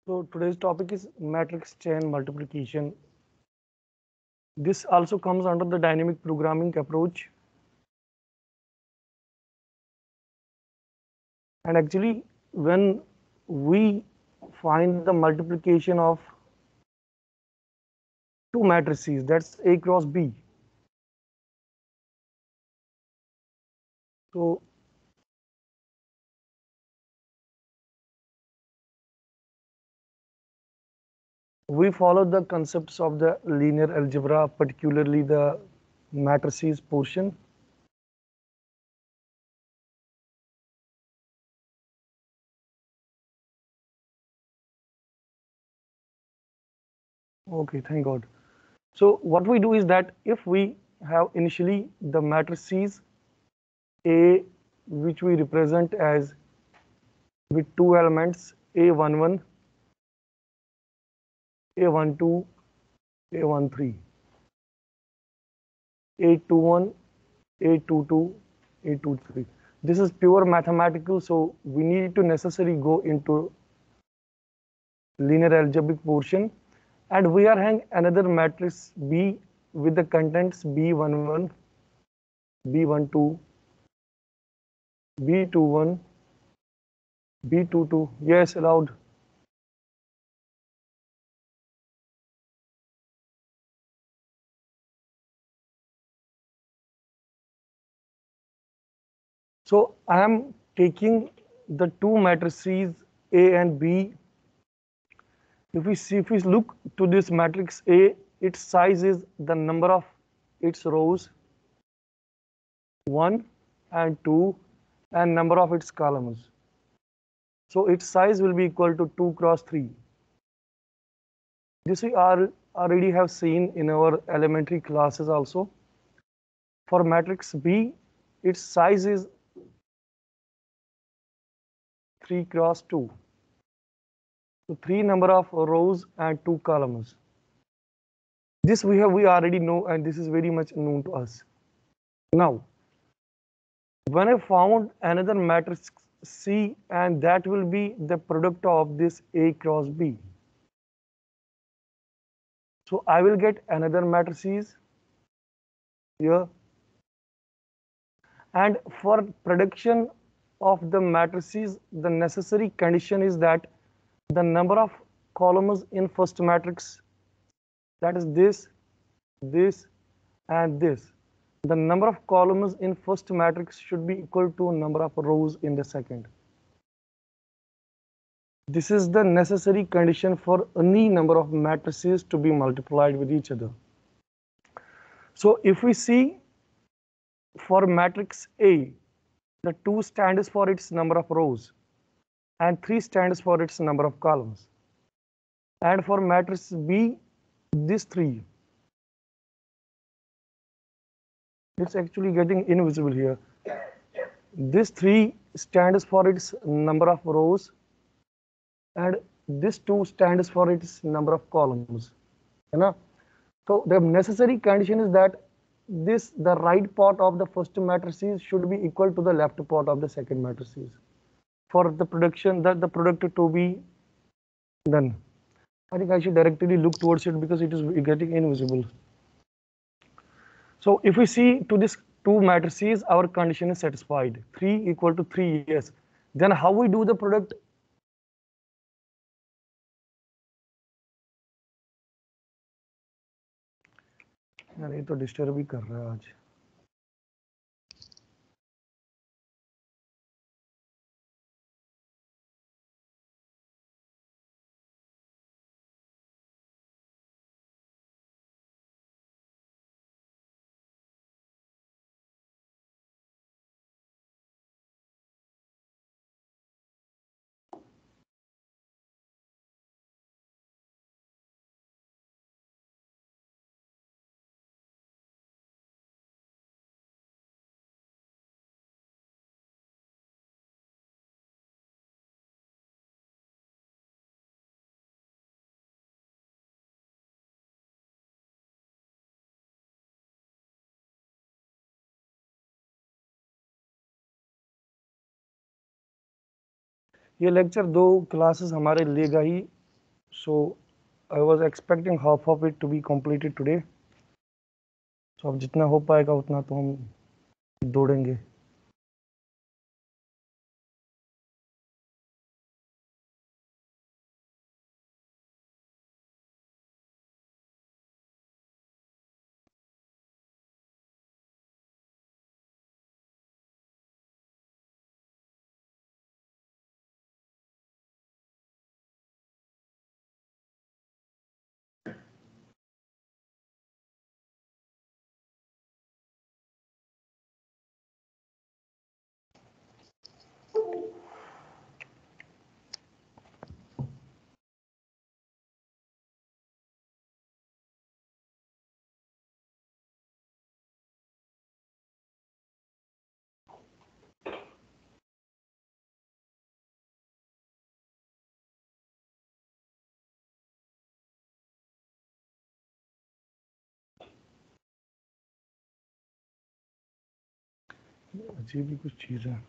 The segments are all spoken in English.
So today's topic is matrix chain multiplication. This also comes under the dynamic programming approach. And actually, when we find the multiplication of two matrices, that's A cross B. So we follow the concepts of the linear algebra, particularly the matrices portion. Okay, thank God. So what we do is that if we have initially the matrices A, which we represent as with two elements A11, A12, A13, A21, A22, A23. This is pure mathematical, so we need to necessarily go into linear algebraic portion, and we are having another matrix B with the contents B11, B12, B21, B22. Yes, allowed. So I am taking the two matrices A and B. If we look to this matrix A, its size is the number of its rows 1 and 2 and number of its columns. So its size will be equal to 2 cross 3. This we are already have seen in our elementary classes also. For matrix B, its size is 3 cross 2. So 3 number of rows and 2 columns. This we already know, and this is very much known to us. Now, when I found another matrix C, and that will be the product of this A cross B. So I will get another matrices here. And for production of the matrices, the necessary condition is that the number of columns in first matrix, that is this, and this. The number of columns in first matrix should be equal to number of rows in the second. This is the necessary condition for any number of matrices to be multiplied with each other. So if we see for matrix A, the 2 stands for its number of rows and 3 stands for its number of columns. And for matrix B, this 3, it's actually getting invisible here. This 3 stands for its number of rows and this 2 stands for its number of columns. You know? So the necessary condition is that the right part of the first matrices should be equal to the left part of the second matrices for the production that the product to be done. I think I should directly look towards it because it is getting invisible. So if we see to this two matrices, our condition is satisfied. 3 equal to 3, yes. Then how we do the product? यार ये तो disturb ही कर रहा है आज. ये lecture 2 classes हमारे लेगा ही So I was expecting half of it to be completed today. So अब जितना हो पाएगा उतना तो हम दौड़ेंगे. अजीब ही कुछ चीज़ है.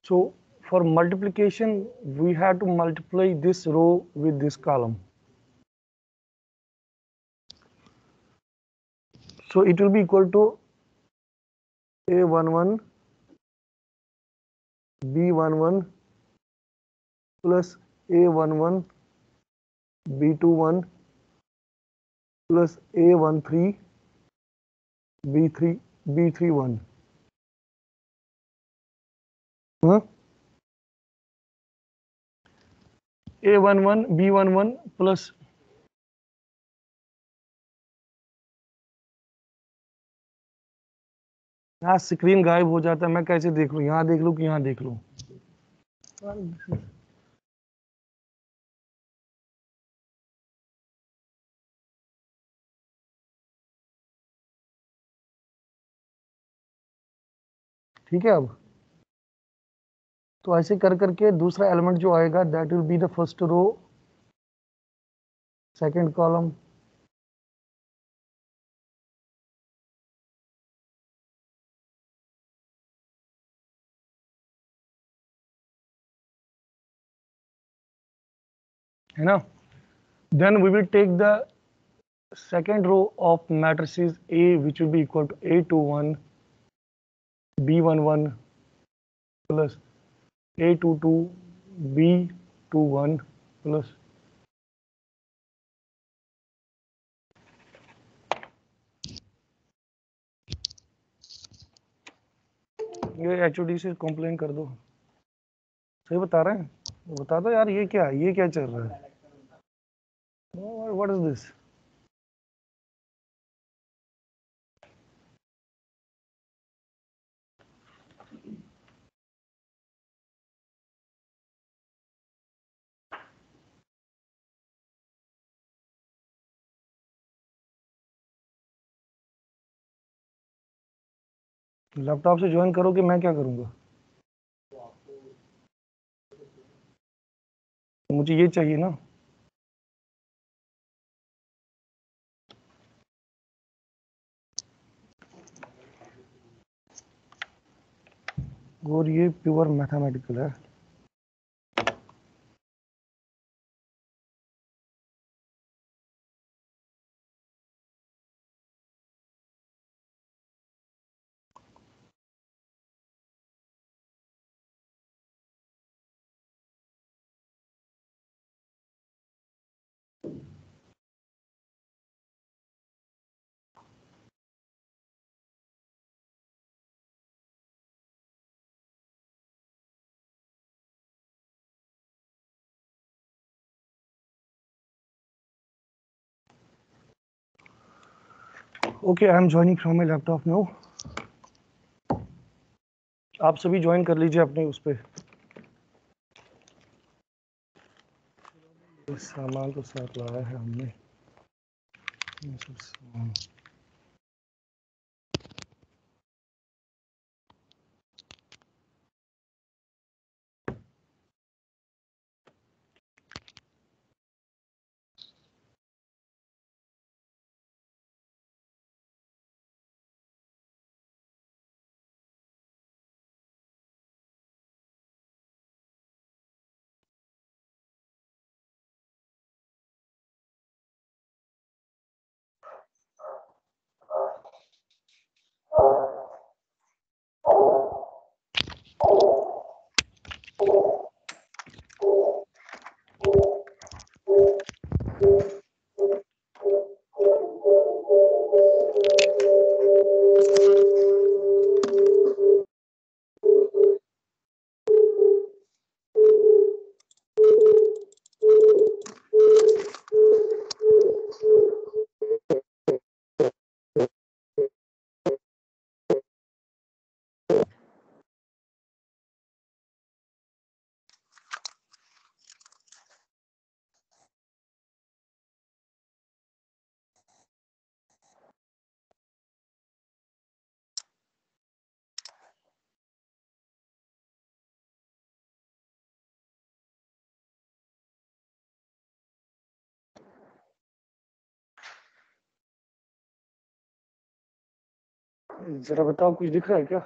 So for multiplication, we have to multiply this row with this column. So it will be equal to A11 B11 plus A11 B21 plus A13 B31. Huh? A11 B11 plus यहाँ स्क्रीन गायब हो जाता है. मैं कैसे देख लूँ? यहाँ देख लूँ कि यहाँ देख लूँ? ठीक है. अब तो ऐसे कर करके दूसरा एलिमेंट जो आएगा that will be the first row, second column, है ना. Then we will take the second row of matrices A, which will be equal to A21 B11 plus A22 B21 plus ये HOD से complain कर दो. सही बता रहे हैं? बता दो यार, ये क्या चल रहा है? What is this? लैपटॉप से ज्वाइन करो कि मैं क्या करूँगा? मुझे ये चाहिए ना. और ये प्योर मैथमेटिकल है. Okay, I am joining from my laptop now. आप सभी ज्वाइन कर लीजिए अपने उस पे। सामान तो साथ लाया है हमने। जरा बताओ, कुछ दिख रहा है क्या?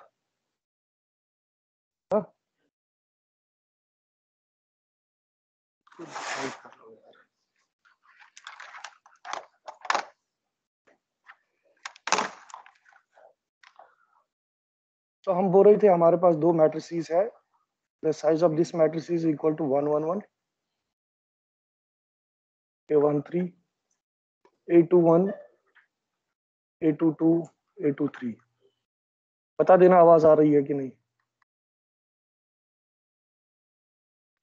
हाँ? तो हम बोल रहे थे हमारे पास दो मैट्रिसेस है। The size of this matrix is equal to 111, A13, A21, A22, A23। बता देना आवाज आ रही है कि नहीं।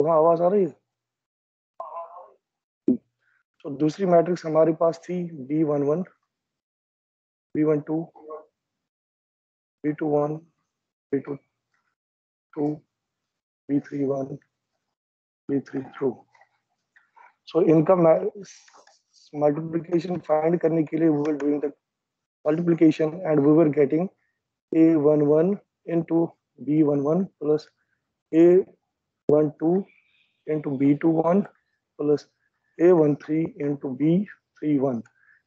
हाँ, आवाज आ रही है। तो दूसरी मैट्रिक्स हमारे पास थी B11, B12, B21, B22, B31, B32। सो इनका मल्टीप्लिकेशन फाइंड करने के लिए we were doing the multiplication and we were getting A11 into B11 plus A12 into B21 plus A13 into B31।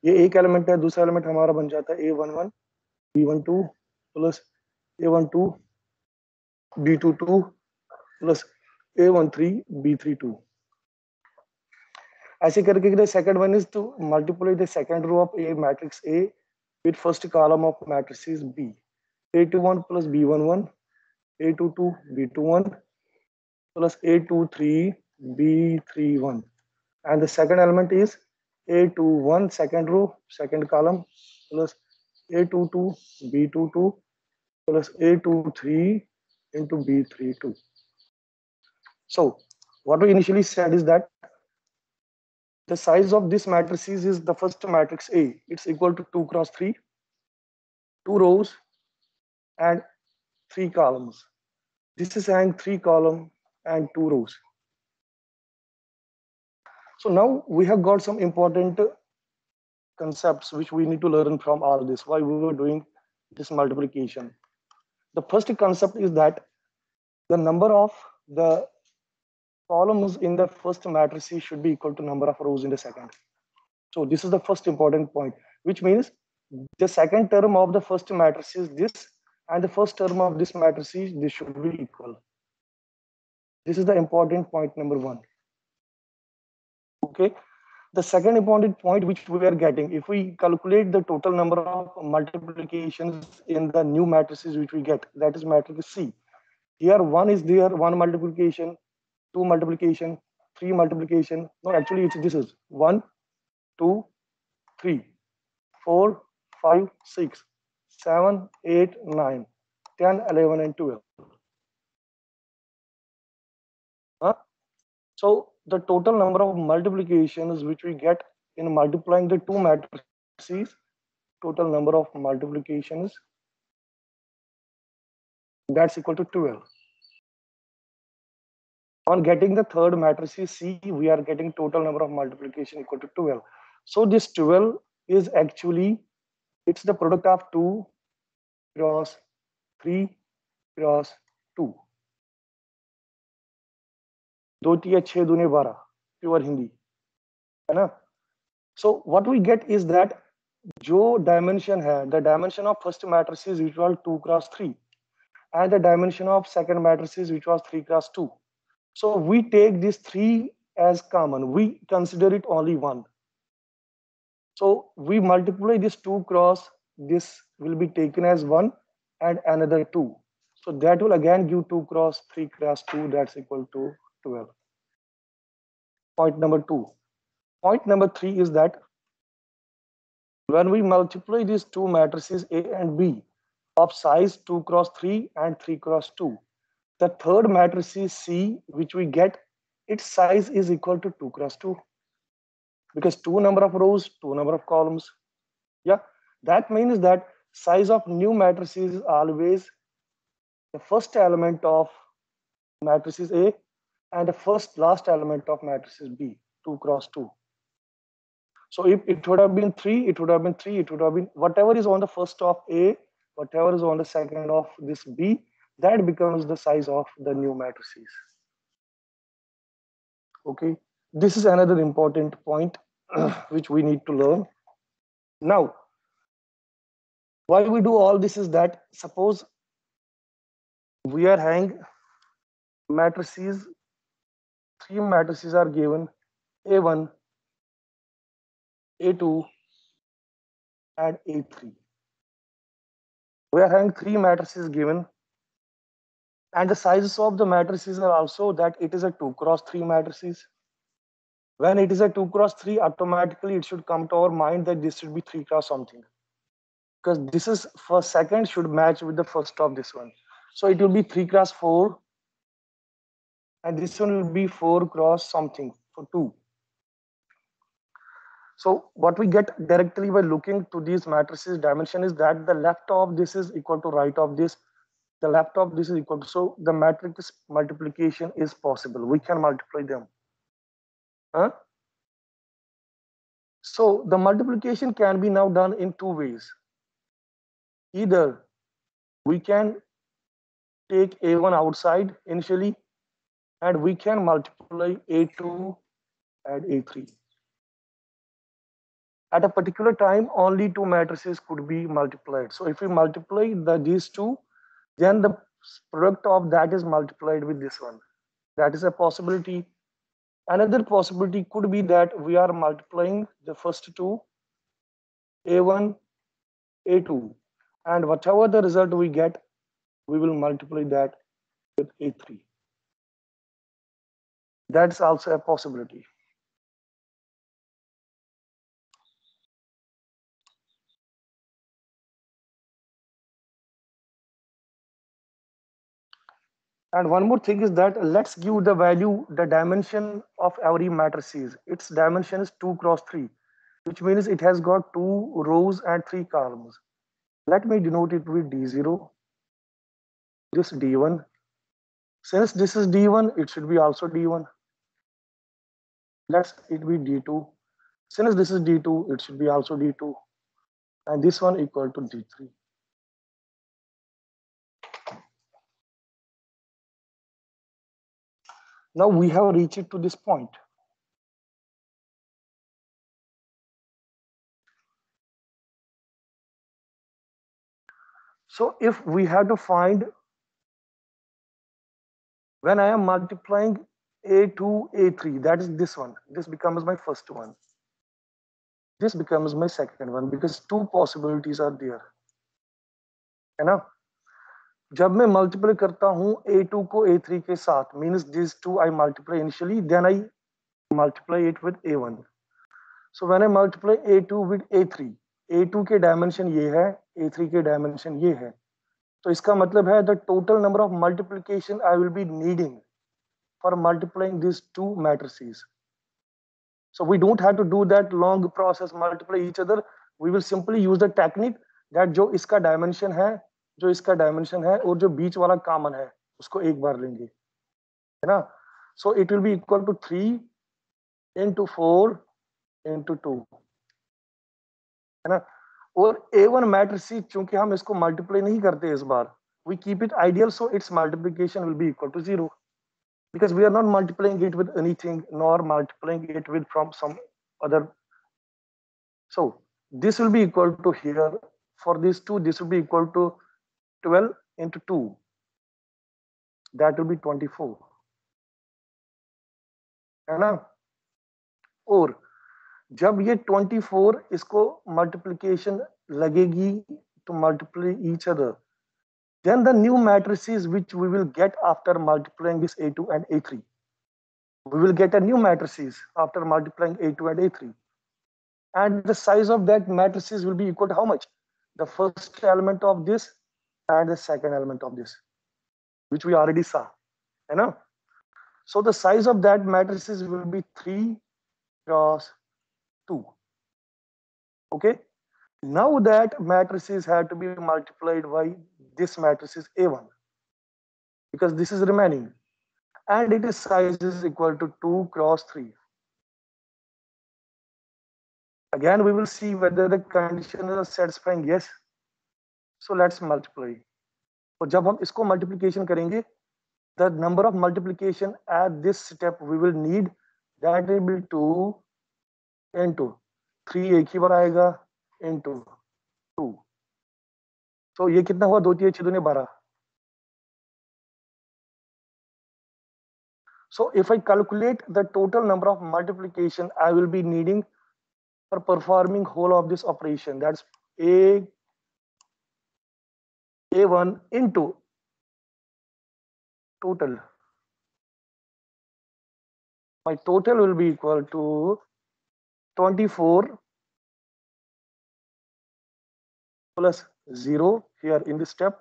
ये एक एलिमेंट है। दूसरा एलिमेंट हमारा बन जाता है A11 B12 plus A12 B22 plus A13 B32। ऐसे करके the second one is to multiply the second row of A matrix A with first column of matrices B। A21 plus B11, A22 B21 plus A23 B31, and the second element is A21 second row second column plus A22 B22 plus A23 into B32। So what we initially said is that the size of this matrices is the first matrix A, it's equal to 2 cross 3, 2 rows and 3 columns. This is having 3 columns and 2 rows. So now we have got some important concepts which we need to learn from all this, why we were doing this multiplication. The first concept is that the number of the columns in the first matrix should be equal to number of rows in the second. So this is the first important point, which means the second term of the first matrix is this, and the first term of this matrix is this should be equal. This is the important point number one. Okay. The second important point which we are getting, if we calculate the total number of multiplications in the new matrices which we get, that is matrix C. Here one is there, one multiplication, two multiplication, three multiplication. No, actually this is 1, 2, 3, 4, 5, 6, 7, 8, 9, 10, 11, and 12. Huh? So the total number of multiplications which we get in multiplying the two matrices total number of multiplications, that's equal to 12. On getting the third matrix C, we are getting total number of multiplication equal to 12. So this 12 is actually, it's the product of 2 cross 3 cross 2. 2 tiya 6 दूने 12, pure Hindi, है ना? So what we get is that जो dimension है, the dimension of first matrix is equal 2 cross 3, and the dimension of second matrix is which was 3 cross 2. So we take this 3 as common. We consider it only 1. So we multiply this 2 cross, this will be taken as 1 and another 2. So that will again give 2 cross 3 cross 2, that's equal to 12. Point number 2. Point number 3 is that when we multiply these two matrices A and B of size 2 cross 3 and 3 cross 2, the third matrix is C, which we get, its size is equal to 2 cross 2, because 2 number of rows, 2 number of columns. Yeah, that means that size of new matrices is always the first element of matrices A and the first last element of matrices B, 2 cross 2. So if it would have been 3, it would have been 3, it would have been whatever is on the first of A, whatever is on the second of this B, that becomes the size of the new matrices. Okay, this is another important point which we need to learn. Now, why we do all this is that suppose we are having matrices, 3 matrices are given, A1, A2, and A3. We are having 3 matrices given, and the sizes of the matrices are also that it is a 2 cross 3 matrices. When it is a 2 cross 3, automatically it should come to our mind that this should be 3 cross something, because this is for second should match with the first of this one. So it will be 3 cross 4, and this one will be 4 cross something for 2. So what we get directly by looking to these matrices dimension is that the left of this is equal to right of this, the left of this is equal to, so the matrix multiplication is possible. We can multiply them. Huh? So the multiplication can be now done in 2 ways. Either we can take A1 outside initially, and we can multiply A2 and A3. At a particular time, only 2 matrices could be multiplied. So if we multiply these 2, then the product of that is multiplied with this one. That is a possibility. Another possibility could be that we are multiplying the first 2, A1, A2, and whatever the result we get, we will multiply that with A3. That's also a possibility. And one more thing is that let's give the value, the dimension of every matrices. Its dimension is 2 cross 3, which means it has got 2 rows and 3 columns. Let me denote it with D0, this D1. Since this is D1, it should be also D1. Let it be D2. Since this is D2, it should be also D2. And this one equal to D3. Now we have reached to this point. So if we have to find, when I am multiplying A2, A3, that is this one. This becomes my first one. This becomes my second one because 2 possibilities are there. है ना? जब मैं multiply करता हूँ A2 को A3 के साथ, means these 2 I multiply initially, then I multiply it with A1. So when I multiply A2 with A3, A2 के dimension ये है, A3 के dimension ये है. तो इसका मतलब है the total number of multiplication I will be needing for multiplying these 2 matrices. So we don't have to do that long process, multiply each other. We will simply use the technique that जो इसका dimension है और जो बीच वाला common है उसको एक बार लेंगे, है ना। So it will be equal to 3 into 4 into 2, है ना। और A1 मैट्रिक्स चूंकि हम इसको मल्टीप्लाई नहीं करते इस बार, we keep it ideal, so its multiplication will be equal to 0 because we are not multiplying it with anything nor multiplying it with from some other. So this will be equal to here, for these two this will be equal to 12 into 2, that will be 24, है ना। और जब ये 24 इसको multiplication लगेगी to multiply each other, then the new matrices which we will get after multiplying this A2 and A3, we will get a new matrices after multiplying A2 and A3, and the size of that matrices will be equal to how much? The first element of this and the second element of this, which we already saw, you know. So the size of that matrices will be 3 cross 2. Okay. Now that matrices had to be multiplied by this matrices A1 because this is remaining, and its size is equal to 2 cross 3. Again, we will see whether the condition is satisfying. Yes. So let's multiply. और जब हम इसको multiplication करेंगे, the number of multiplication at this step we will need, that will be 2 into 3 एक ही बार आएगा into 2. So ये कितना हुआ? 2 3 6 2 12. So if I calculate the total number of multiplication I will be needing for performing whole of this operation, that's A1 into total. My total will be equal to 24 plus 0 here in this step,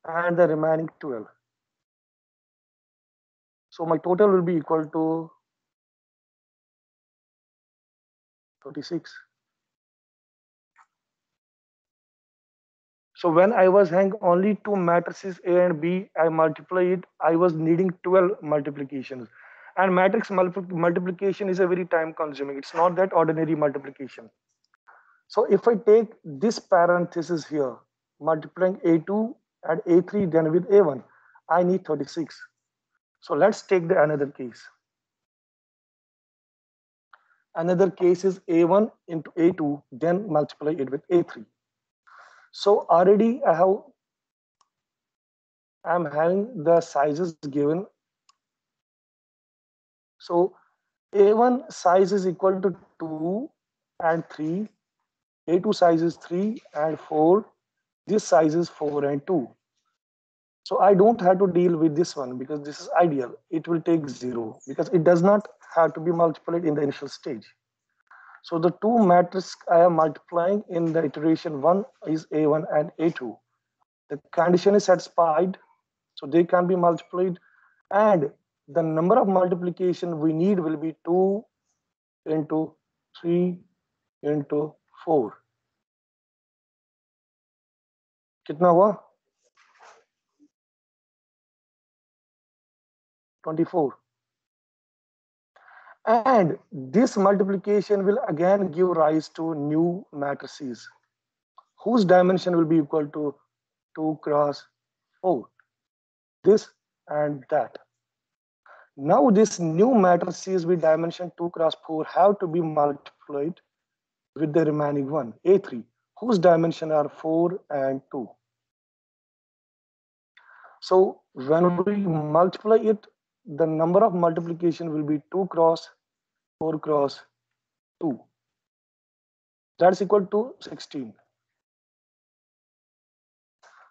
and the remaining 12. So my total will be equal to 36. So when I was having only two matrices A and B, I multiply it. I was needing 12 multiplications. And matrix multiplication is a very time consuming. It's not that ordinary multiplication. So if I take this parenthesis here, multiplying A2 and A3 then with A1, I need 36. So let's take the another case. Another case is A1 into A2, then multiply it with A3. So already I'm having the sizes given. So A1 size is equal to 2 and 3. A2 size is 3 and 4. This size is 4 and 2. So I don't have to deal with this one because this is ideal. It will take 0 because it does not have to be multiplied in the initial stage. So the two matrices I am multiplying in the iteration 1 is A1 and A2. The condition is satisfied, so they can be multiplied, and the number of multiplication we need will be 2 into 3 into 4. कितना हुआ? 24. And this multiplication will again give rise to new matrices whose dimension will be equal to 2 cross 4. This and that. Now this new matrices with dimension 2 cross 4 have to be multiplied with the remaining one, A3, whose dimension are 4 and 2. So when we multiply it, the number of multiplication will be 2 cross 4 cross 2. That's equal to 16.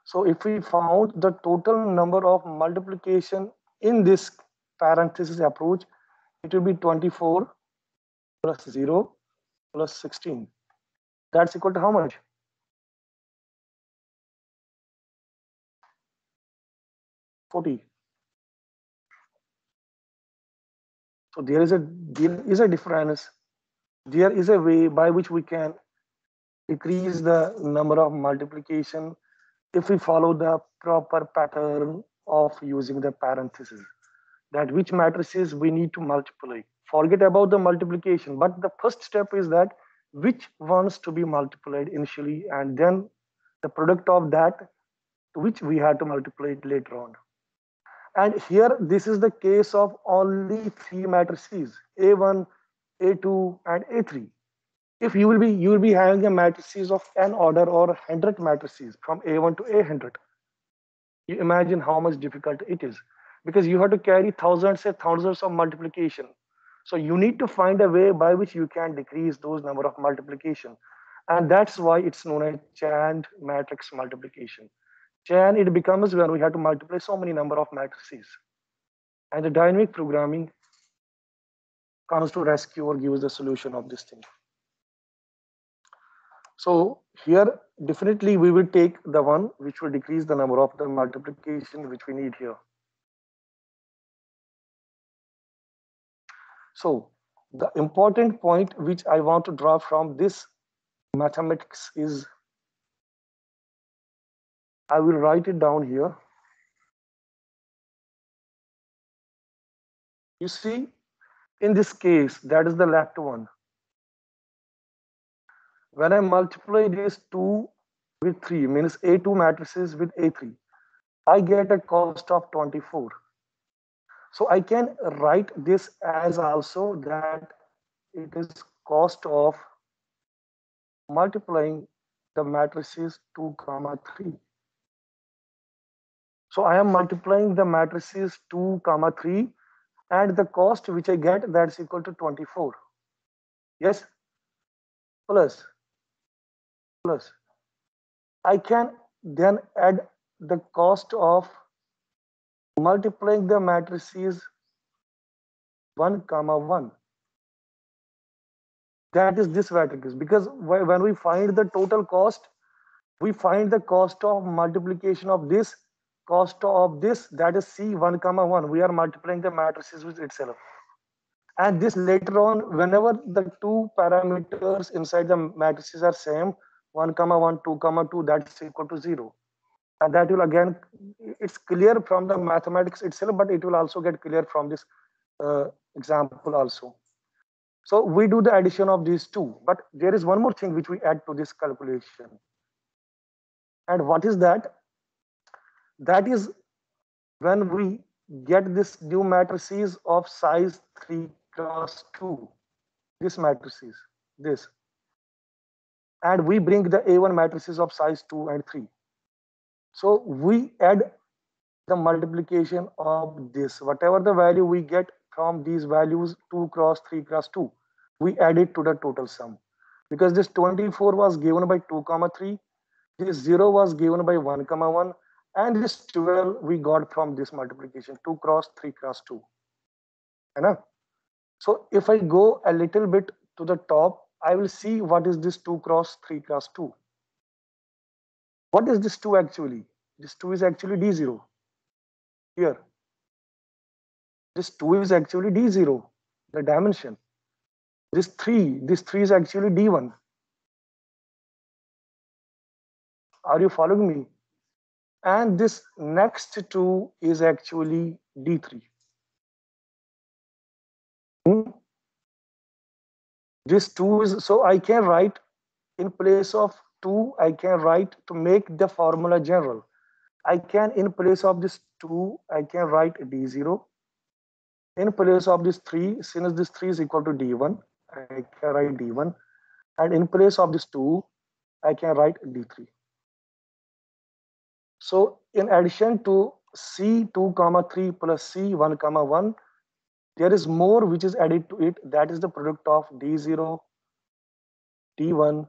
So if we found the total number of multiplication in this parenthesis approach, it will be 24 plus 0 plus 16. That's equal to how much? 40. So there is a difference. There is a way by which we can decrease the number of multiplication if we follow the proper pattern of using the parentheses, that which matrices we need to multiply. Forget about the multiplication, but the first step is that which ones to be multiplied initially, and then the product of that to which we had to multiply it later on. And here, this is the case of only three matrices, A1, A2, and A3. If you will be having a matrices of n order or 100 matrices from A1 to A100. You imagine how much difficult it is, because you have to carry thousands and thousands of multiplication. So you need to find a way by which you can decrease those number of multiplication. And that's why it's known as chained matrix multiplication. Chain it becomes when we have to multiply so many number of matrices. And the dynamic programming comes to rescue or gives the solution of this thing. So here, definitely we will take the one which will decrease the number of the multiplication which we need here. So the important point which I want to draw from this mathematics is, I will write it down here. You see, in this case, that is the left one. When I multiply these two with 3, means A2 matrices with A3, I get a cost of 24. So I can write this as also that it is cost of multiplying the matrices 2 comma 3. So I am multiplying the matrices 2 comma 3, and the cost which I get, that's equal to 24. Yes, plus I can then add the cost of multiplying the matrices 1 comma 1. That is this matrix, because when we find the total cost, we find the cost of multiplication of this, cost of this, that is C1 comma 1. We are multiplying the matrices with itself. And this later on, whenever the two parameters inside the matrices are same, 1 comma 1, 2 comma 2, that's equal to 0. And that will again, it's clear from the mathematics itself, but it will also get clear from this example also. So we do the addition of these two, but there is one more thing which we add to this calculation. And what is that? That is when we get this new matrices of size 3 cross 2, this matrices, this, and we bring the A1 matrices of size 2 and 3. So we add the multiplication of this, whatever the value we get from these values 2 cross 3 cross 2, we add it to the total sum, because this 24 was given by 2 comma 3, this 0 was given by 1 comma 1, and this 12 we got from this multiplication 2 cross 3 cross 2. So if I go a little bit to the top, I will see what is this 2 cross 3 cross 2. What is this 2 actually? This 2 is actually D0 here. This 2 is actually D0, the dimension. This 3 is actually D1. Are you following me? And this next 2 is actually D3. This 2 is, so I can write in place of 2, I can write to make the formula general. I can, in place of this 2, I can write D0. In place of this 3, since this 3 is equal to D1, I can write D1. And in place of this 2, I can write D3. So in addition to C2 comma 3 plus C1 comma 1, there is more which is added to it. That is the product of D0, D1,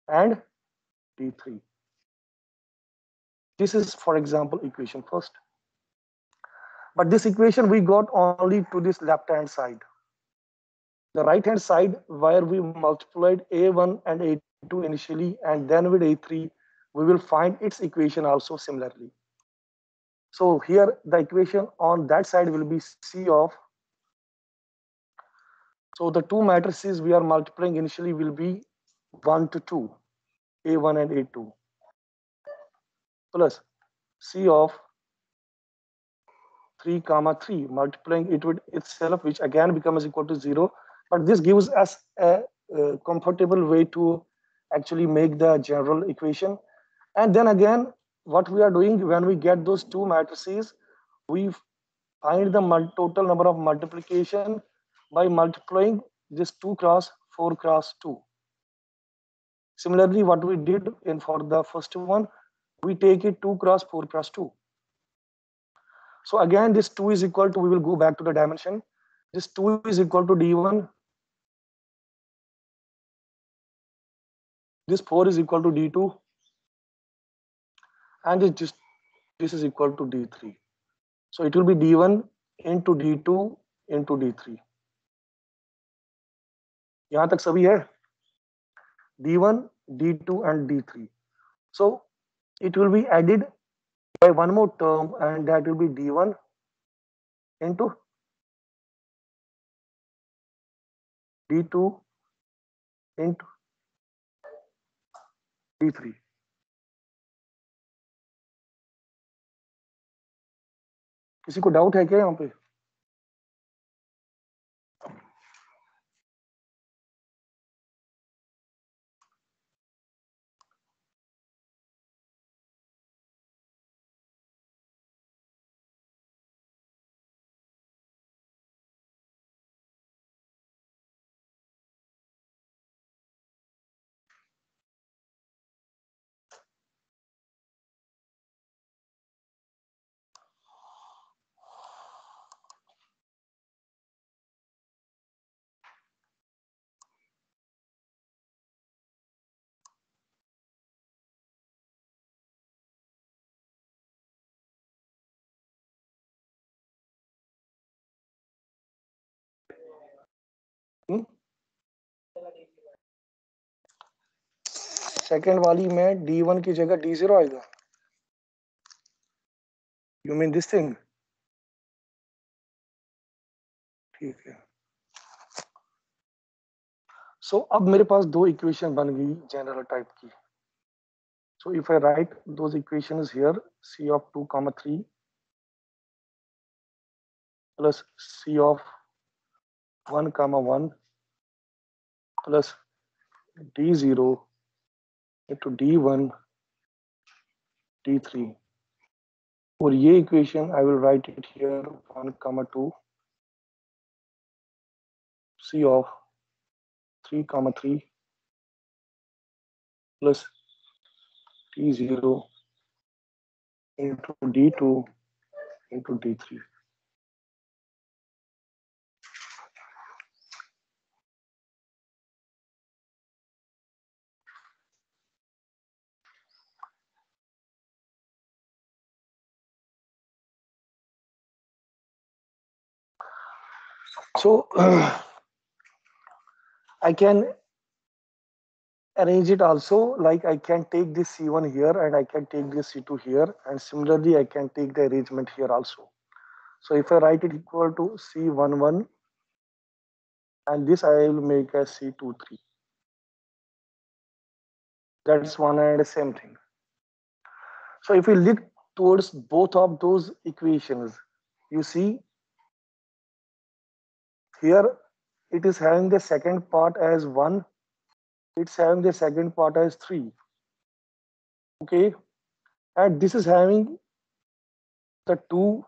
and D3. This is, for example, equation first. But this equation we got only to this left-hand side. The right-hand side, where we multiplied A1 and A2 initially, and then with A3, we will find its equation also similarly. So here, the equation on that side will be C of, so the two matrices we are multiplying initially will be 1 to 2, A1 and A2, plus C of 3 comma 3, multiplying it with itself, which again becomes equal to 0. But this gives us a comfortable way to actually make the general equation. And then again, what we are doing when we get those two matrices, we find the total number of multiplication by multiplying this 2 cross 4 cross 2. Similarly, what we did in for the first one, we take it 2 cross 4 cross 2. So again, this 2 is equal to, we will go back to the dimension. This 2 is equal to D1. This 4 is equal to D2. And this is equal to D3. So it will be D1 into D2 into D3. यहाँ तक सभी है? D1, D2 and D3. So it will be added by one more term, and that will be D1 into D2 into D3. किसी को doubt है क्या यहाँ पे? सेकेंड वाली में D1 की जगह D0 आएगा. You mean this thing? ठीक है. So अब मेरे पास दो इक्वेशन बन गई जनरल टाइप की. So if I write those equations here, C of 2 comma 3 plus C of 1 comma 1 plus D0 into D1 D3. और ये equation I will write it here 1 comma 2 C of 3 comma 3 plus D0 into D2 into D3. So I can arrange it also, like I can take this C1 here and I can take this C2 here, and similarly I can take the arrangement here also. So if I write it equal to C11 and this I will make as C23. That's one and the same thing. So if we look towards both of those equations, you see here it is having the second part as 1, it's having the second part as 3. Okay, and this is having the 2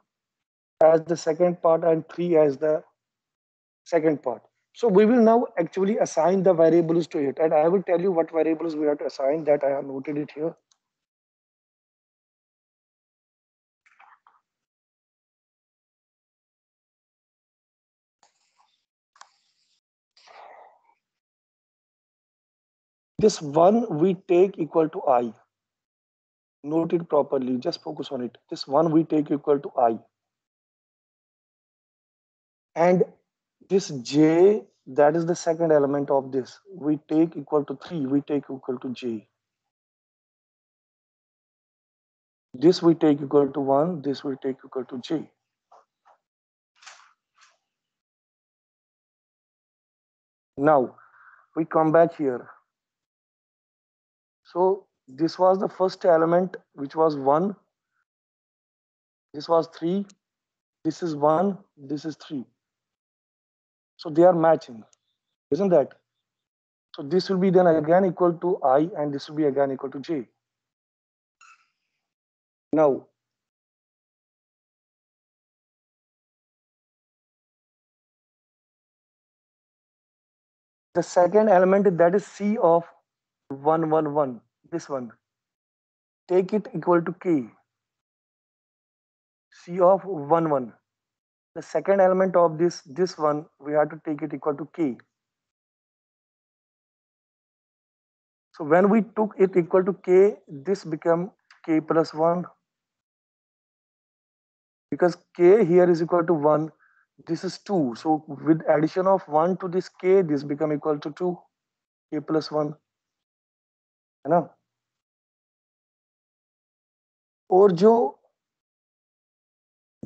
as the second part and 3 as the second part. So we will now actually assign the variables to it, and I will tell you what variables we have to assign. That I have noted it here. This 1 we take equal to I. Note it properly, just focus on it. This 1 we take equal to I. And this J, that is the second element of this, we take equal to 3, we take equal to J. This we take equal to 1, this we take equal to J. Now we come back here. So this was the first element, which was 1. This was 3. This is 1. This is 3. So they are matching, isn't that? So this will be then again equal to I, and this will be again equal to J. Now, the second element, that is C of 1, 1, 1, this one, take it equal to K. C of 1, 1. The second element of this one, we have to take it equal to K. So when we took it equal to K, this became K plus 1, because K here is equal to 1. This is 2. So with addition of 1 to this K, this become equal to 2, K plus 1. है ना? और जो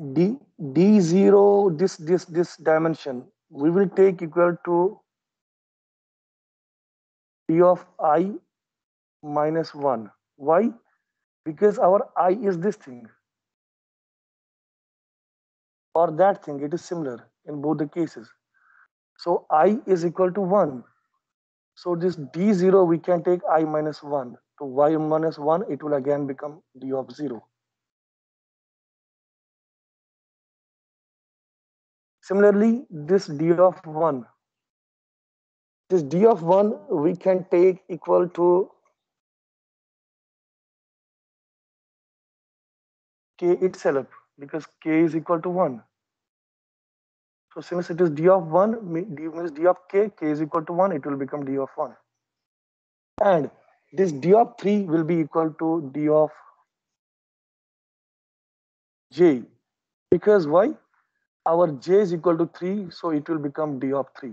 D0, this dimension, we will take equal to D of I minus 1. Why? Because our I is this thing or that thing. It is similar in both the cases. So I is equal to 1. So this D0, we can take I minus 1. So Y minus 1, it will again become D of 0. Similarly, this D of 1, this D of 1, we can take equal to K itself, because K is equal to 1. So since it is D of 1, D means D of K is equal to 1, it will become D of 1. And this D of 3 will be equal to D of J. Because why? Our J is equal to 3, so it will become D of 3.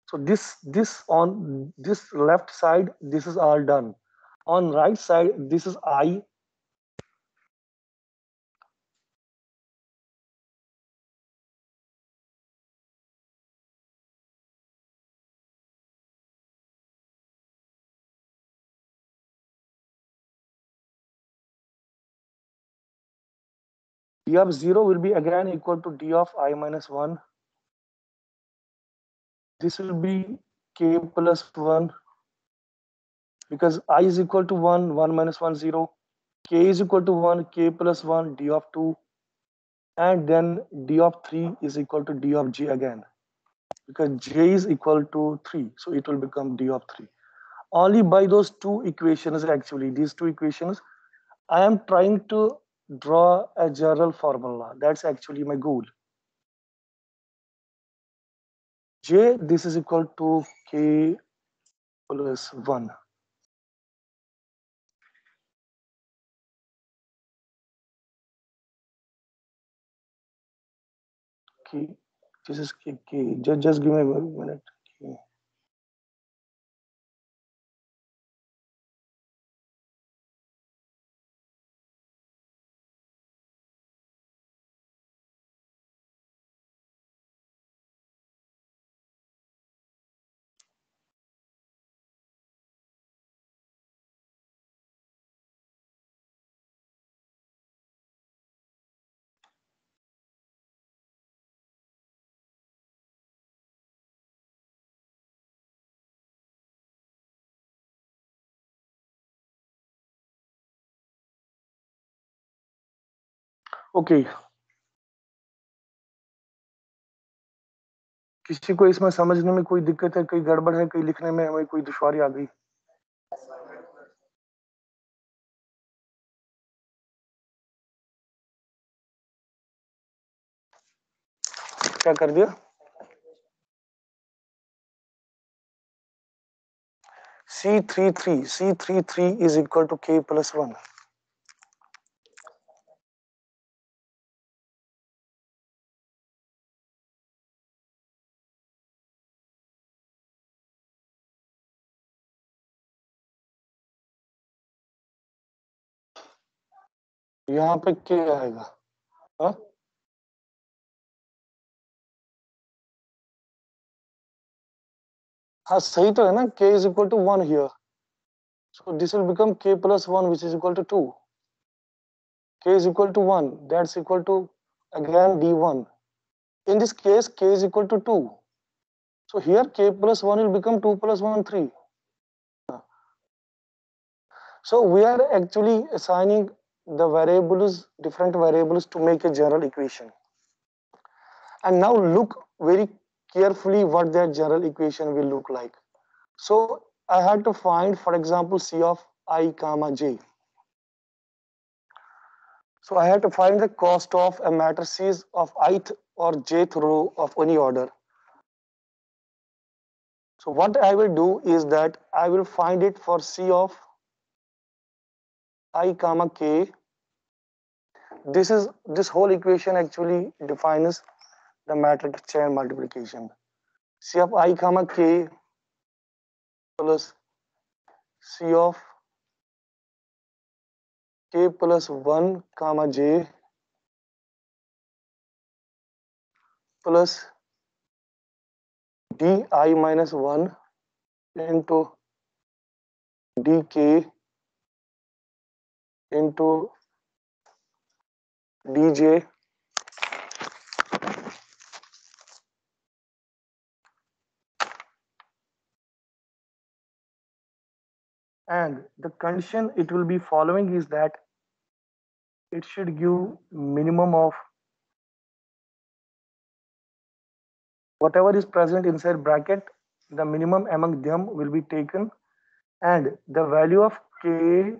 So this on this left side, this is all done. On right side, this is I. D of 0 will be again equal to D of I minus 1. This will be K plus 1, because I is equal to 1, 1 minus 1, 0. K is equal to 1, K plus 1, D of 2. And then D of 3 is equal to D of J again, because J is equal to 3. So it will become D of 3. Only by those two equations, actually, these two equations, I am trying to draw a general formula. That's actually my goal. J, this is equal to K plus 1. K, this is K. Just give me 1 minute. K. Okay, किसी को इसमें समझने में कोई दिक्कत है, कोई गड़बड़ है, कोई लिखने में हमें कोई दुश्वारी आ गई? क्या कर दिया? C33 is equal to K plus 1. यहाँ पे K आएगा, हाँ? हाँ सही तो है ना, k is equal to 1 here. So this will become k plus 1, which is equal to 2. K is equal to 1, that's equal to again d1. In this case, k is equal to 2. So here k plus 1 will become 2 plus 1, 3. So we are actually assigning the variables, different variables to make a general equation. And now look very carefully what that general equation will look like. So I had to find, for example, C of I comma j. So I have to find the cost of a matrices of ith or jth row of any order. So what I will do is that I will find it for C of I comma k. This whole equation actually defines the matrix chain multiplication. C of I comma k plus C of k plus 1 comma j plus di minus 1 into dk into dj and the condition it will be following is that it should give minimum of whatever is present inside bracket, the minimum among them will be taken, and the value of k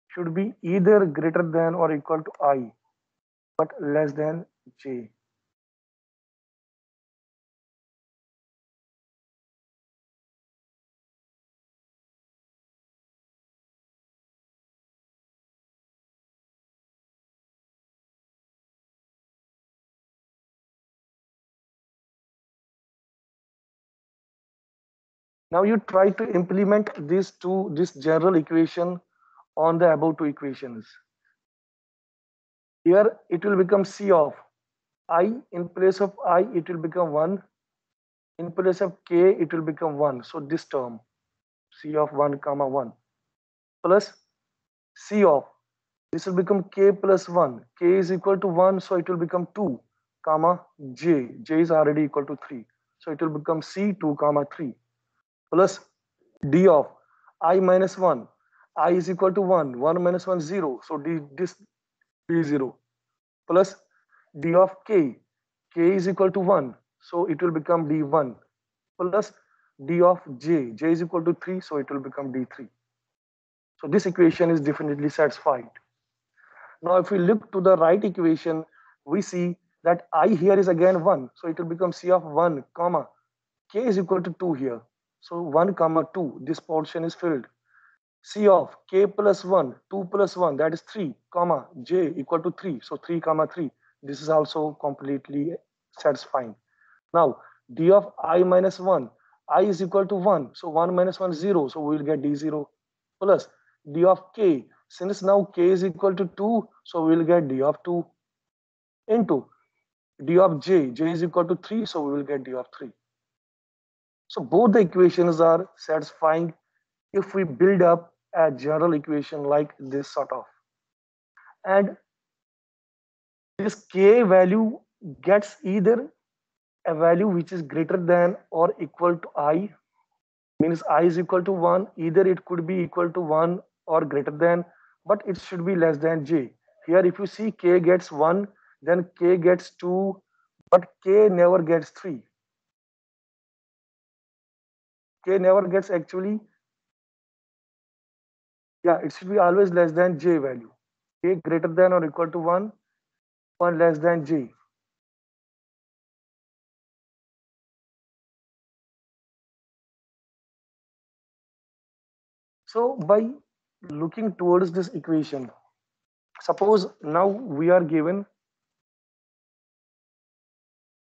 should be either greater than or equal to I but less than j. Now you try to implement this general equation on the above two equations. Here it will become C of I, in place of I it will become 1, in place of k it will become 1. So this term C of 1 comma 1 plus C of, this will become k plus 1, k is equal to 1, so it will become 2 comma j is already equal to 3, so it will become C 2 comma 3 plus d of I minus 1, I is equal to 1, 1 minus 1 0, so this d 0 plus d of k is equal to 1, so it will become d1 plus d of j is equal to 3, so it will become d3. So this equation is definitely satisfied. Now if we look to the right equation, we see that I here is again 1, so it will become C of 1 comma k is equal to 2 here, so 1 comma 2, this portion is filled. C of k plus 1, 2 plus 1, that is 3 comma j equal to 3, so 3 comma 3, this is also completely satisfying. Now d of I minus 1, I is equal to 1, so 1 minus 1 0, so we will get d0 plus d of k, since now k is equal to 2, so we will get d of 2 into d of j is equal to 3, so we will get d of 3. So both the equations are satisfying if we build up a general equation like this sort of. And this k value gets either a value which is greater than or equal to I, means I is equal to 1, either it could be equal to 1 or greater than, but it should be less than j. Here if you see k gets 1, then k gets 2, but k never gets 3. K never gets actually, yeah, it should be always less than j value. K greater than or equal to 1, 1 less than j. So by looking towards this equation, suppose now we are given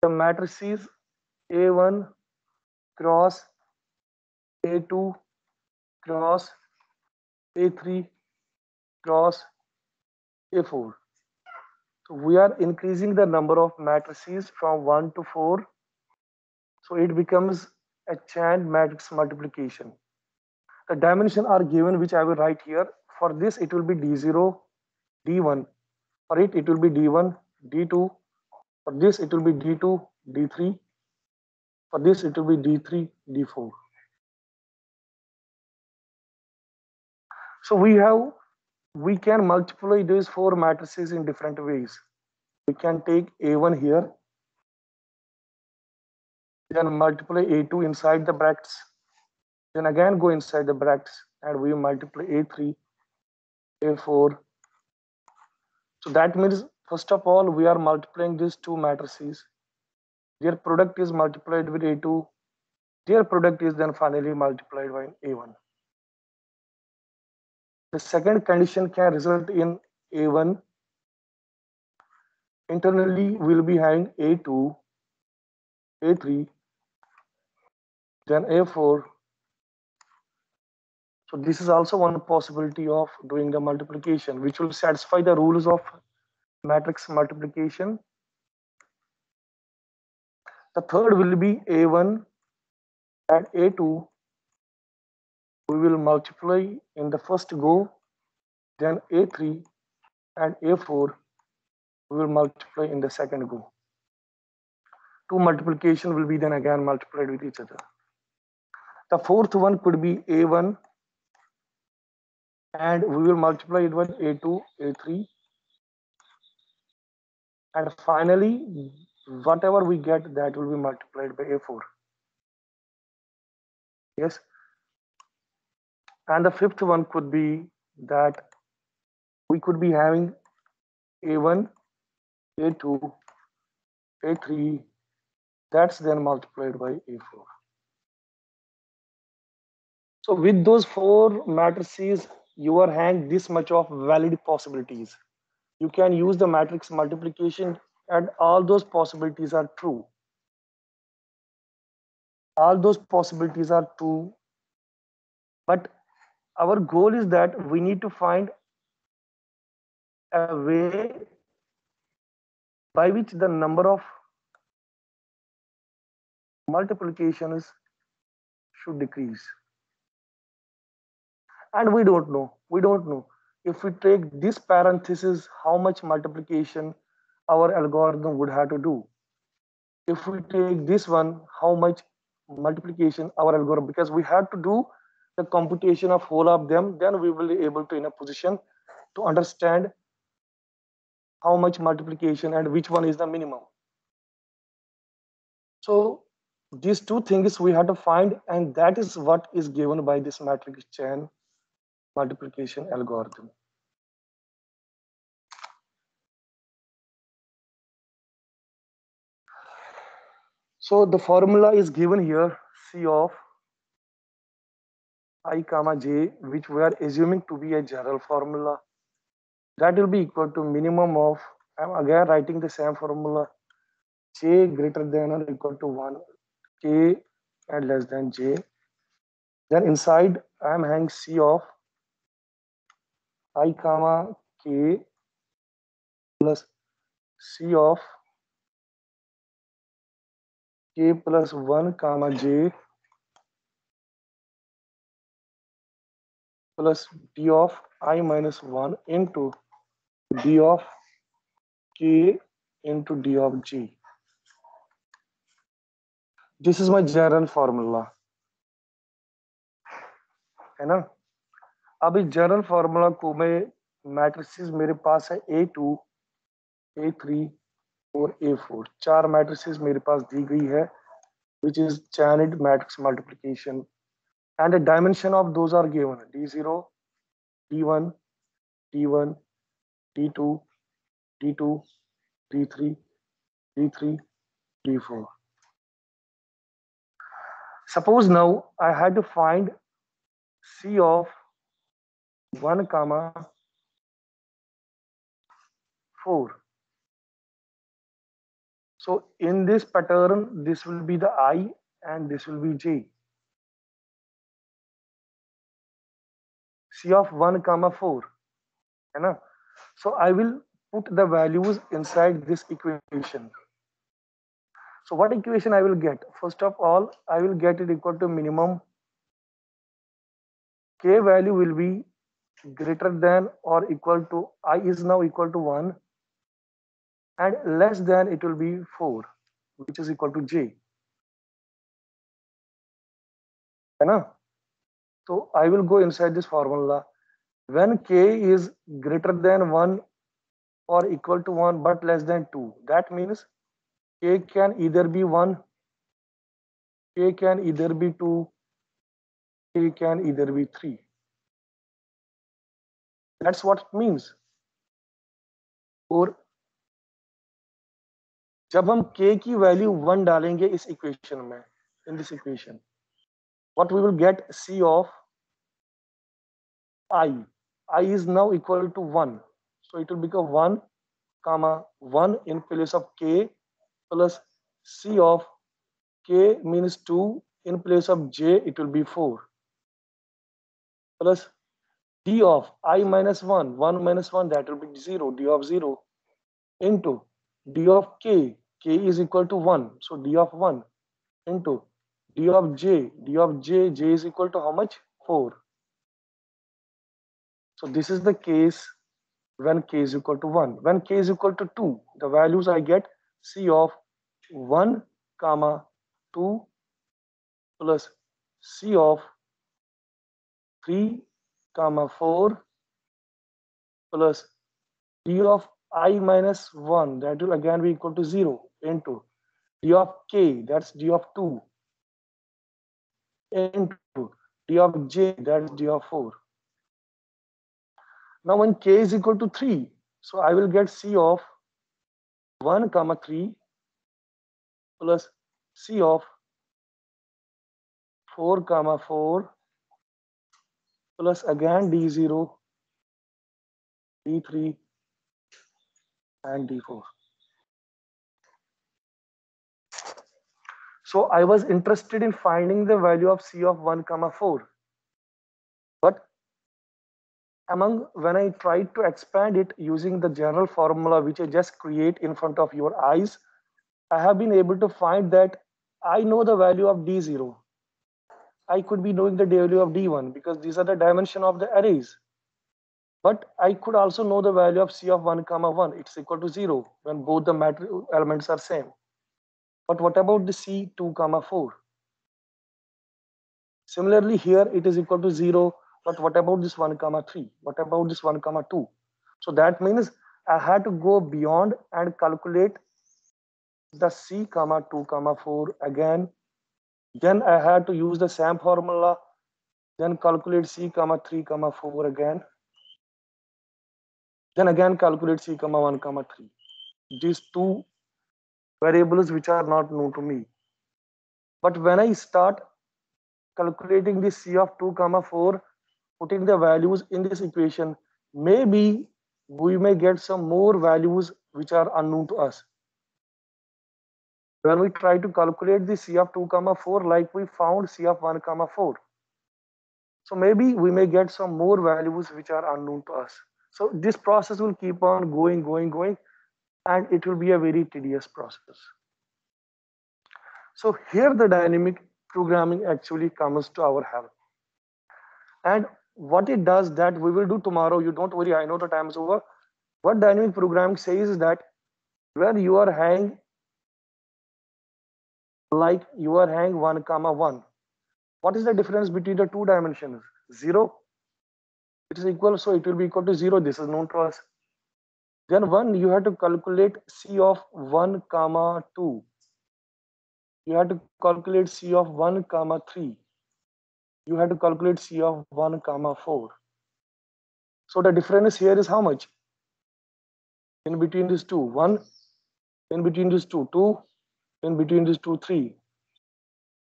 the matrices A1 cross A2 cross A3 cross A4. So we are increasing the number of matrices from 1 to 4. So it becomes a chain matrix multiplication. The dimension are given, which I will write here. For this, it will be D0, D1. For it will be D1, D2. For this, it will be D2, D3. For this, it will be D3, D4. So we can multiply these four matrices in different ways. We can take A1 here, then multiply A2 inside the brackets, then again go inside the brackets and we multiply A3, A4. So that means, first of all, we are multiplying these two matrices. Their product is multiplied with A2. Their product is then finally multiplied by A1. The second condition can result in A1. Internally, we'll be having A2, A3, then A4. So this is also one possibility of doing the multiplication, which will satisfy the rules of matrix multiplication. The third will be A1 and A2. We will multiply in the first go, then A3 and A4 we will multiply in the second go. Two multiplication will be then again multiplied with each other. The fourth one could be A1 and we will multiply it with A2, A3, and finally whatever we get, that will be multiplied by A4. Yes. And the fifth one could be that we could be having A1, A2, A3, that's then multiplied by A4. So with those four matrices, you are having this much of valid possibilities. You can use the matrix multiplication and all those possibilities are true. All those possibilities are true. But our goal is that we need to find a way by which the number of multiplications should decrease. And we don't know. We don't know. If we take this parenthesis, how much multiplication our algorithm would have to do. If we take this one, how much multiplication our algorithm, because we have to do the computation of whole of them, then we will be able to in a position to understand how much multiplication and which one is the minimum. So these two things we have to find, and that is what is given by this matrix chain multiplication algorithm. So the formula is given here, C of I comma j, which we are assuming to be a general formula. That will be equal to minimum of, I'm again writing the same formula, j greater than or equal to 1, k and less than j. Then inside I'm having C of I comma k plus C of k plus 1 comma j plus d of I minus 1 into d of k into d of g. This is my general formula, है ना. अब इस general formula को मैं matrices मेरे पास है A2, A3 और A4, चार मैट्रिसेस मेरे पास दी गई है, which is channeled matrix multiplication, and the dimension of those are given: D0, D1, D1, D2, D2, D3, D3, D4. Suppose now I had to find C of 1 comma 4. So in this pattern, this will be the I and this will be J. C of 1 comma 4. है ना? So I will put the values inside this equation. So what equation I will get? First of all, I will get it equal to minimum. K value will be greater than or equal to, I is now equal to 1, and less than it will be 4, which is equal to J. So I will go inside this formula. When K is greater than 1 or equal to 1 but less than 2, that means K can either be 1, K can either be 2, K can either be 3. That's what it means. और जब हम K की value 1 डालेंगे इस equation में, in this equation, what we will get? C of I is now equal to 1. So it will become 1 comma 1 in place of K plus C of K means 2, in place of J it will be 4, plus D of I minus 1, 1 minus 1, that will be 0, D of 0, into D of K is equal to 1, so D of 1, into D of J J is equal to how much? 4. So this is the case when K is equal to 1. When K is equal to 2, the values I get C of 1 comma 2 plus C of 3 comma 4 plus D of I minus 1, that will again be equal to 0, into D of K, that's D of 2, into D of J, that's D of 4. Now when K is equal to 3, so I will get C of 1 comma 3 plus C of 4 comma 4 plus again D0, D3 and D4. So I was interested in finding the value of C of 1 comma 4, but when I tried to expand it using the general formula which I just create in front of your eyes, I have been able to find that I know the value of D0. I could be knowing the value of D1 because these are the dimension of the arrays. But I could also know the value of C of 1 comma 1. It's equal to 0 when both the matrix elements are same. But what about the C 2 comma 4? Similarly, here it is equal to 0. But what about this 1 comma 3? What about this 1 comma 2? So that means I had to go beyond and calculate the C comma 2 comma 4 again. Then I had to use the same formula. Then calculate C comma 3 comma 4 again. Then again calculate C comma 1 comma 3. These two variables which are not known to me. But when I start calculating the C of 2 comma 4, putting the values in this equation, maybe we may get some more values which are unknown to us. When we try to calculate the C of 2 comma 4, like we found C of 1 comma 4. So maybe we may get some more values which are unknown to us. So this process will keep on going, and it will be a very tedious process. So here the dynamic programming actually comes to our help. And what it does that we will do tomorrow, you don't worry, I know the time is over. What dynamic programming says is that when you are having, like you are having 1 comma 1, what is the difference between the two dimensions? 0. It is equal, so it will be equal to 0. This is known to us. Then 1, you have to calculate C of 1 comma 2. You have to calculate C of 1 comma 3. You have to calculate C of 1 comma 4. So the difference here is how much? In between these two, 1. In between these two, 2. In between these two, 3.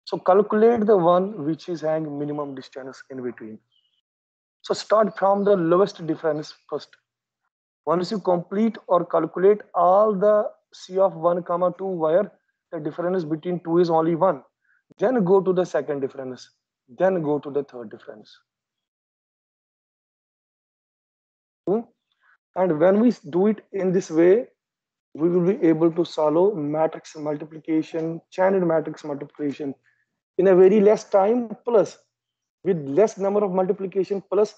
So calculate the one which is having minimum distance in between. So start from the lowest difference first. Once you complete or calculate all the C of 1 comma 2 where the difference between 2 is only 1, then go to the second difference, then go to the third difference. And when we do it in this way, we will be able to solve matrix multiplication, channel matrix multiplication in a very less time, plus with less number of multiplication, plus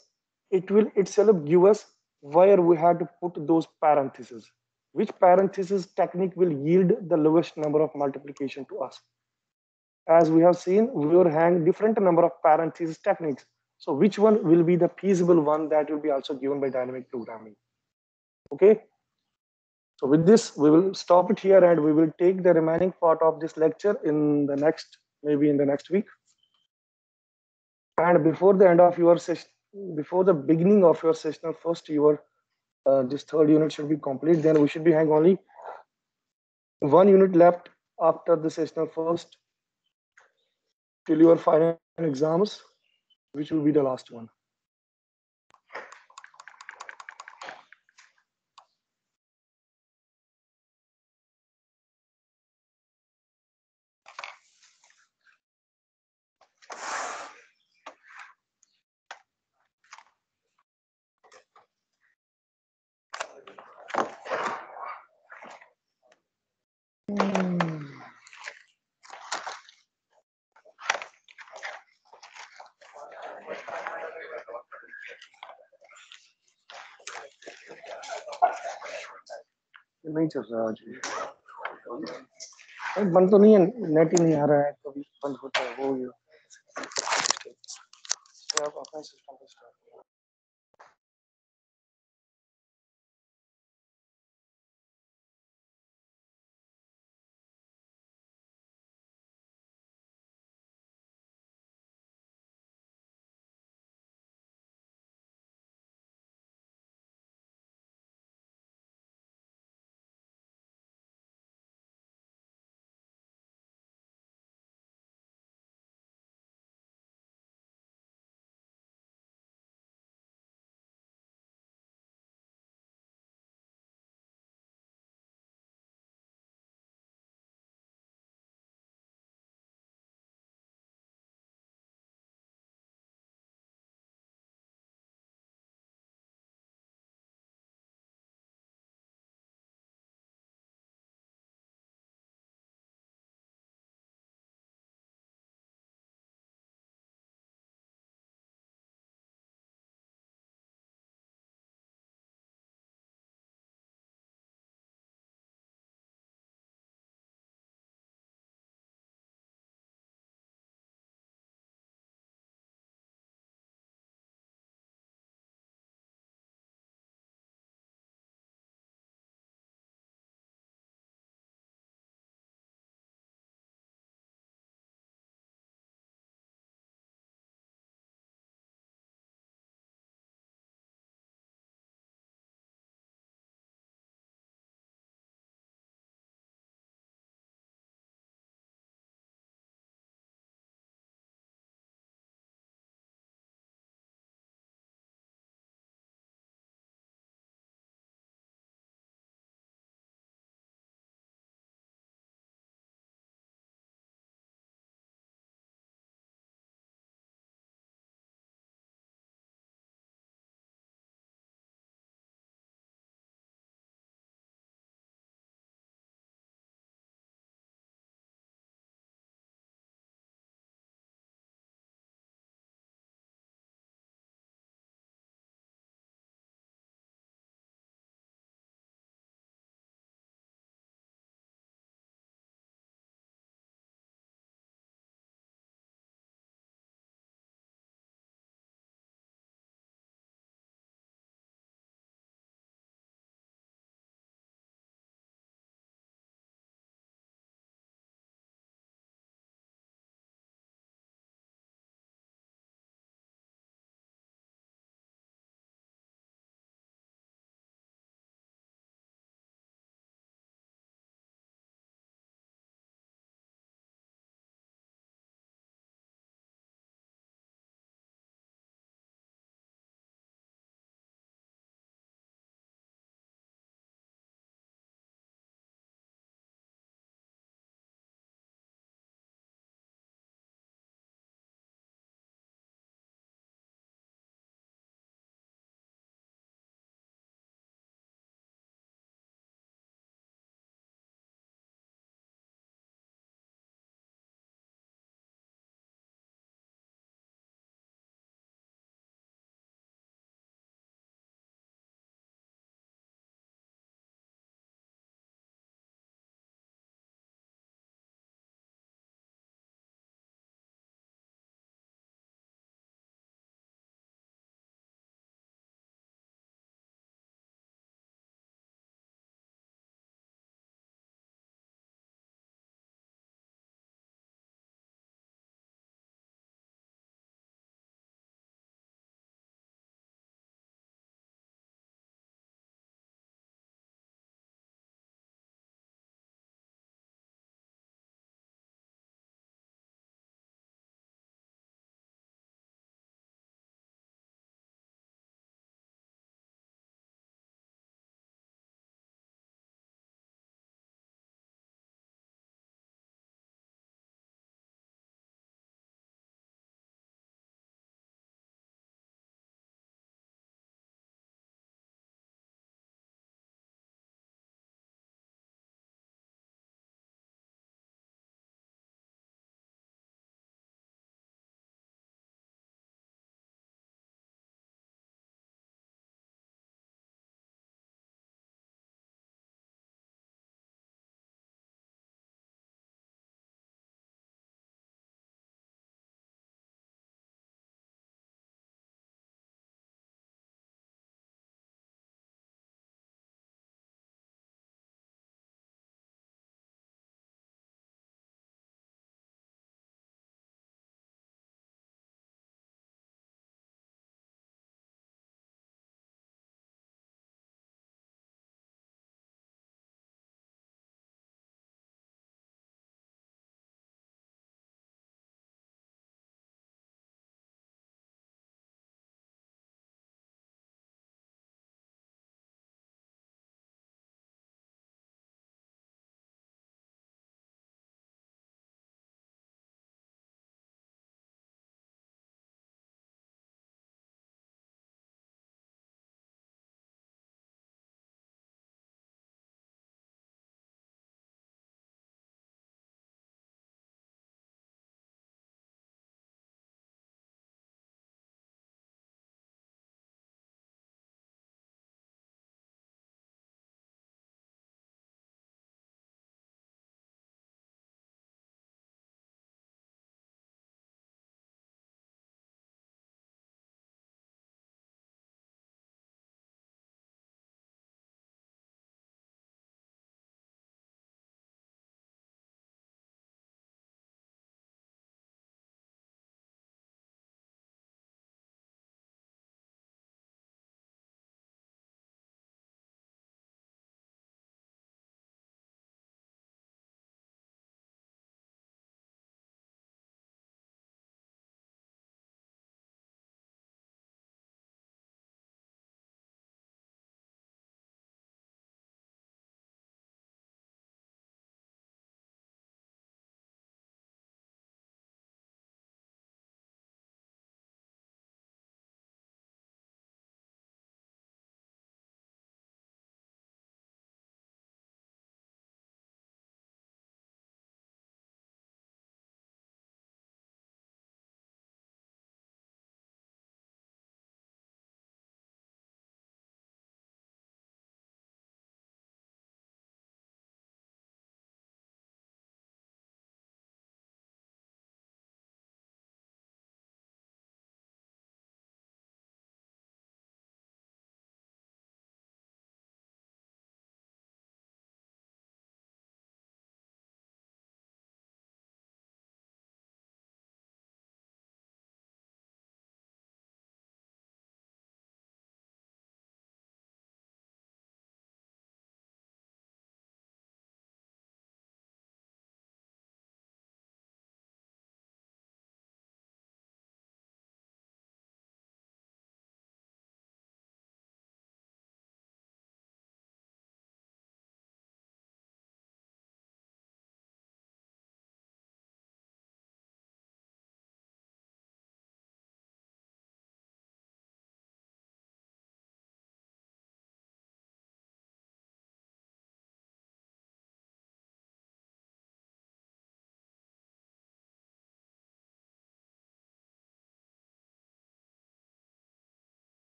it will itself give us where we have to put those parentheses. Which parenthesis technique will yield the lowest number of multiplication to us? As we have seen, we will hang different number of parentheses techniques. So which one will be the feasible one that will be also given by dynamic programming? Okay. So with this, we will stop it here and we will take the remaining part of this lecture in the next, maybe in the next week. And before the end of your session, before the beginning of your sessional first, your this third unit should be complete. Then we should be having only one unit left after the sessional first till your final exams, which will be the last one. नहीं चल रहा आज भी। बंद तो नहीं है, net ही नहीं आ रहा है, कभी बंद होता है वो ये। आप अपना सिस्टम पे स्टार्ट